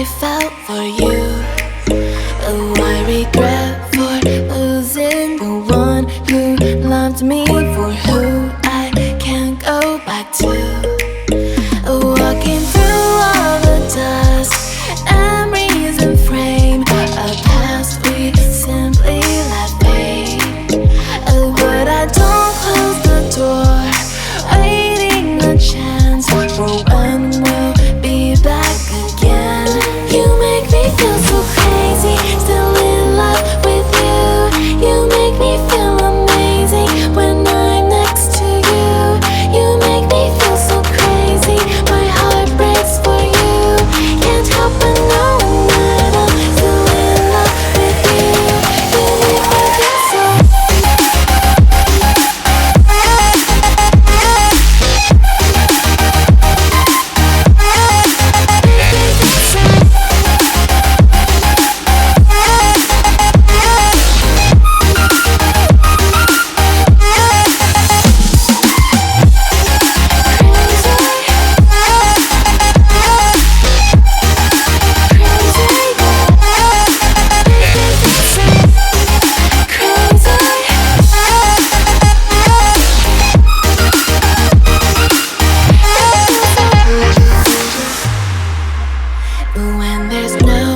I felt for you. Oh, I regret for losing the one who loved me, for who I can't go back to. Walking through all the dust, memories and frame a past we simply let fade. Oh, but I don't close the door, waiting a chance for when we'll be back again. You make me feel so crazy, still in love with you. You make me feel amazing when I'm next to you. You make me feel so crazy, my heart breaks for you. Can't help but knowing that I'm still in love with you. You make me feel so. When there's no